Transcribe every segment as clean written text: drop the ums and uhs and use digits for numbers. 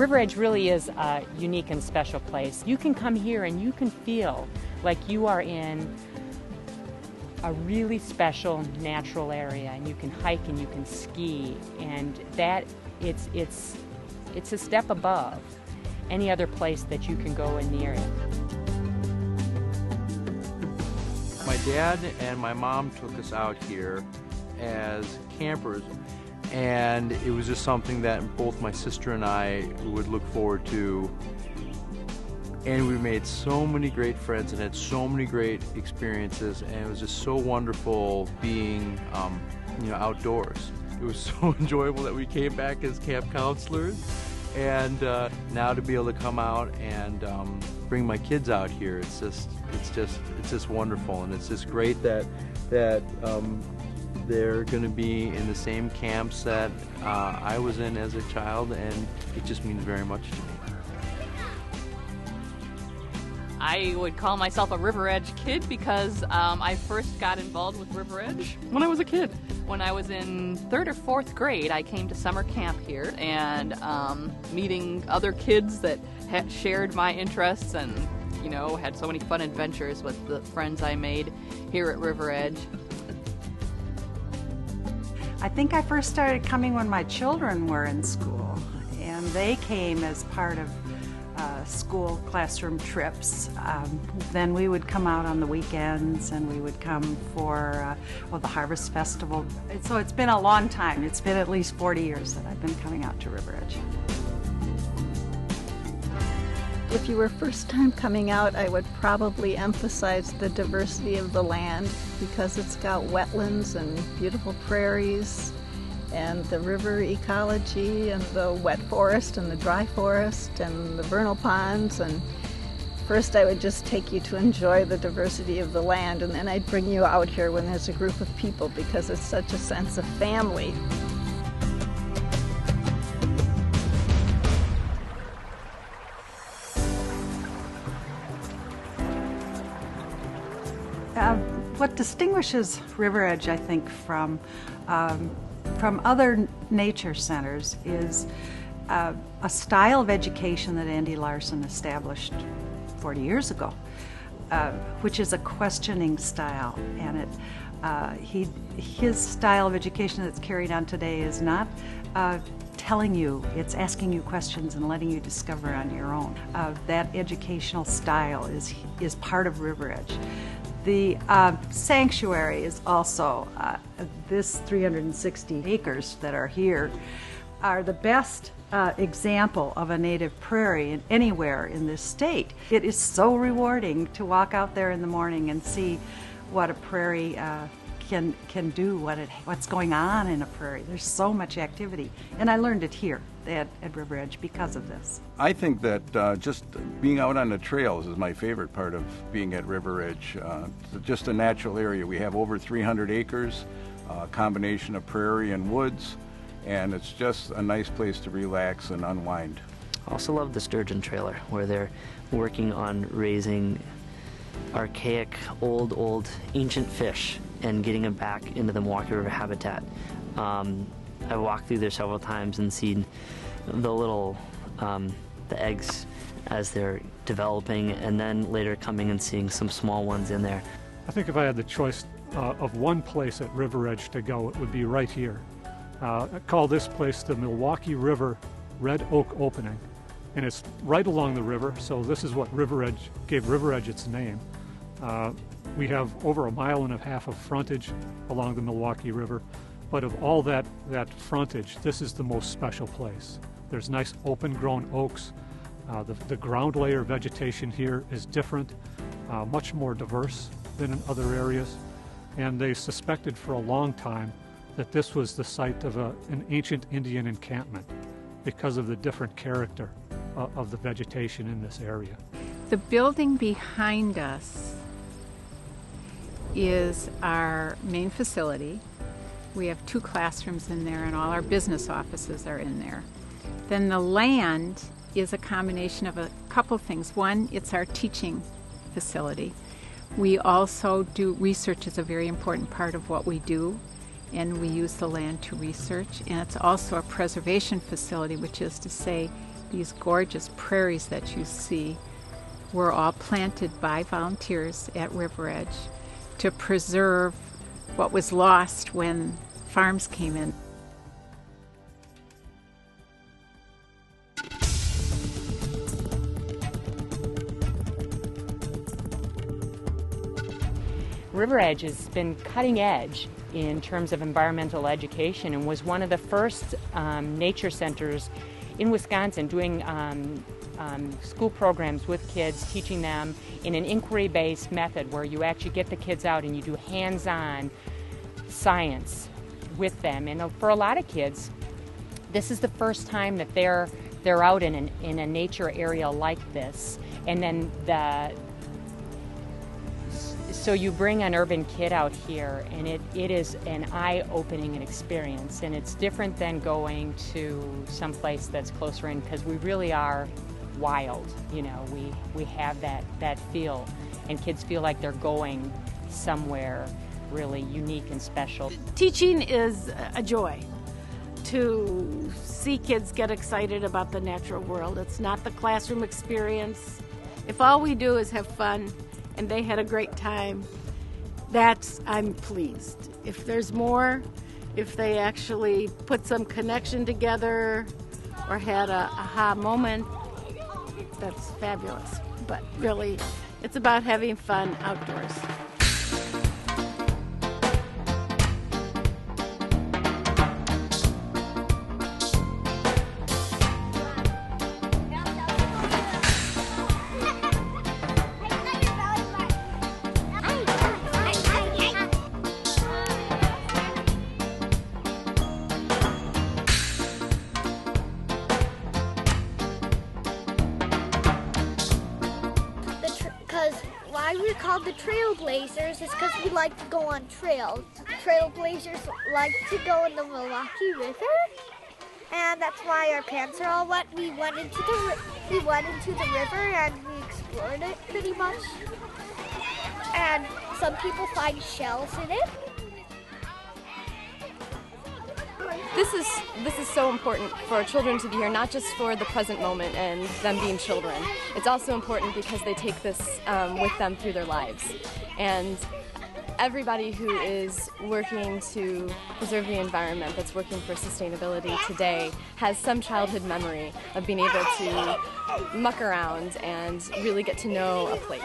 Riveredge really is a unique and special place. You can come here and you can feel like you are in a really special natural area, and you can hike and you can ski, and that it's a step above any other place that you can go in the area. My dad and my mom took us out here as campers, and it was just something that both my sister and I would look forward to. And we made so many great friends and had so many great experiences, and it was just so wonderful being outdoors. It was so enjoyable that we came back as camp counselors, and now to be able to come out and bring my kids out here, it's just wonderful, and it's just great that they're going to be in the same camps that I was in as a child, and it just means very much to me. I would call myself a Riveredge kid because I first got involved with Riveredge when I was a kid. When I was in 3rd or 4th grade, I came to summer camp here, and meeting other kids that had shared my interests and, had so many fun adventures with the friends I made here at Riveredge. I think I first started coming when my children were in school, and they came as part of school classroom trips. Then we would come out on the weekends, and we would come for the Harvest Festival. So it's been a long time. It's been at least 40 years that I've been coming out to Riveredge. If you were first time coming out, I would probably emphasize the diversity of the land, because it's got wetlands and beautiful prairies, and the river ecology, and the wet forest and the dry forest and the vernal ponds. And first I would just take you to enjoy the diversity of the land, and then I'd bring you out here when there's a group of people, because it's such a sense of family. What distinguishes Riveredge, I think, from other nature centers is a style of education that Andy Larson established 40 years ago, which is a questioning style. And his style of education that's carried on today is not telling you, it's asking you questions and letting you discover on your own. That educational style is part of Riveredge. The sanctuary is also, this 360 acres that are here are the best example of a native prairie anywhere in this state. It is so rewarding to walk out there in the morning and see what a prairie can do, what's going on in a prairie. There's so much activity, and I learned it here at Riveredge because of this. I think that just being out on the trails is my favorite part of being at Riveredge. It's just a natural area. We have over 300 acres, a combination of prairie and woods, and it's just a nice place to relax and unwind. I also love the sturgeon trailer, where they're working on raising archaic, old, ancient fish and getting them back into the Milwaukee River habitat. I've walked through there several times and seen the little, the eggs as they're developing, and then later coming and seeing some small ones in there. I think if I had the choice of one place at Riveredge to go, it would be right here. I call this place the Milwaukee River Red Oak Opening, and it's right along the river, so this is what gave Riveredge its name. We have over 1.5 miles of frontage along the Milwaukee River, but of all that frontage, this is the most special place. There's nice open-grown oaks. The ground layer vegetation here is different, much more diverse than in other areas, and they suspected for a long time that this was the site of an ancient Indian encampment because of the different character of the vegetation in this area. The building behind us is our main facility. We have 2 classrooms in there, and all our business offices are in there. Then the land is a combination of a couple things. One, it's our teaching facility. We also do research is a very important part of what we do, and we use the land to research. And it's also a preservation facility, which is to say These gorgeous prairies that you see were all planted by volunteers at Riveredge to preserve what was lost when farms came in. Riveredge has been cutting edge in terms of environmental education and was one of the first nature centers in Wisconsin doing school programs with kids, teaching them in an inquiry-based method where you actually get the kids out and you do hands-on science with them. And for a lot of kids, this is the first time that they're out in a nature area like this. And then so you bring an urban kid out here, and it is an eye-opening experience, and it's different than going to some place that's closer in, because we really are wild. You know, we have that feel, and kids feel like they're going somewhere really unique and special. Teaching is a joy. To see kids get excited about the natural world. It's not the classroom experience. If all we do is have fun and they had a great time, I'm pleased. If there's more, if they actually put some connection together or had a aha moment, that's fabulous. But really, it's about having fun outdoors. Why we're called the Trailblazers is because we like to go on trails. Trailblazers like to go in the Milwaukee River, and that's why our pants are all wet. We went into the river and we explored it pretty much. And some people find shells in it. This is so important for children to be here, not just for the present moment and them being children. It's also important because they take this with them through their lives. And everybody who is working to preserve the environment, that's working for sustainability today, has some childhood memory of being able to muck around and really get to know a place.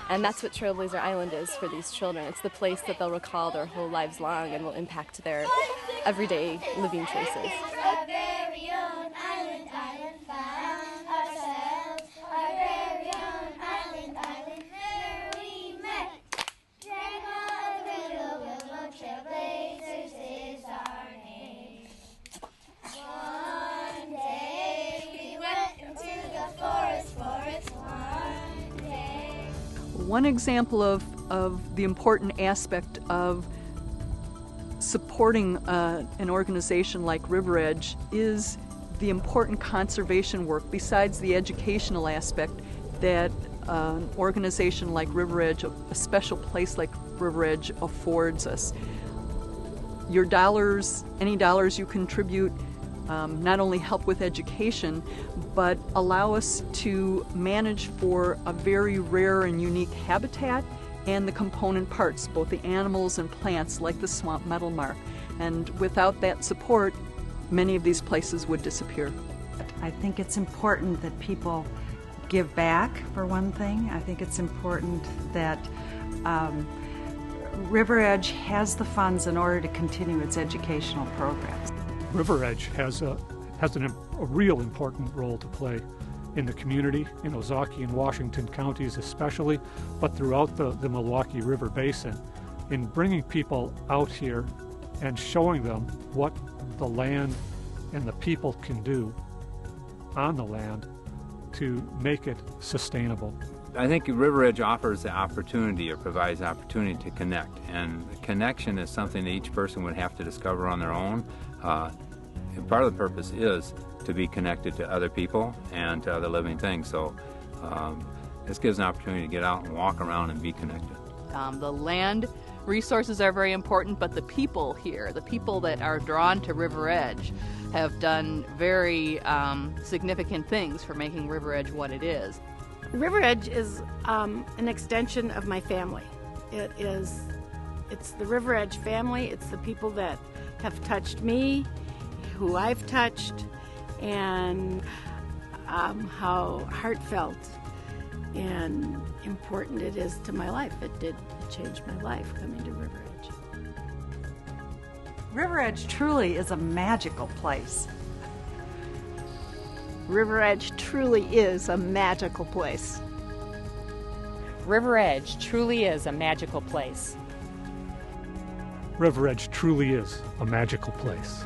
And that's what Trailblazer Island is for these children. It's the place that they'll recall their whole lives long and will impact their everyday living choices. Our very own island, found ourselves. Our very own island, where we met. Grandma of the Willow, Trailblazers is our name. One day we went into the forest one day. One example of the important aspect of supporting an organization like Riveredge is the important conservation work, besides the educational aspect that an organization like Riveredge, a special place like Riveredge, affords us. Your dollars, any dollars you contribute, not only help with education, but allow us to manage for a very rare and unique habitat and the component parts, both the animals and plants, like the swamp meadowlark. And without that support, many of these places would disappear. I think it's important that people give back, for one thing. I think it's important that Riveredge has the funds in order to continue its educational programs. Riveredge has a real important role to play in the community, in Ozaukee and Washington counties especially, but throughout the Milwaukee River Basin, in bringing people out here and showing them what the land and the people can do on the land to make it sustainable. I think Riveredge offers the opportunity, or provides the opportunity to connect, and connection is something that each person would have to discover on their own. And part of the purpose is to be connected to other people and to other living things. So this gives an opportunity to get out and walk around and be connected. The land resources are very important, but the people here, the people that are drawn to Riveredge, have done very significant things for making Riveredge what it is. Riveredge is an extension of my family. It's the Riveredge family. It's the people that have touched me, who I've touched, and how heartfelt and important it is to my life. It did change my life coming to Riveredge. Riveredge truly is a magical place. Riveredge truly is a magical place. Riveredge truly is a magical place. Riveredge truly is a magical place.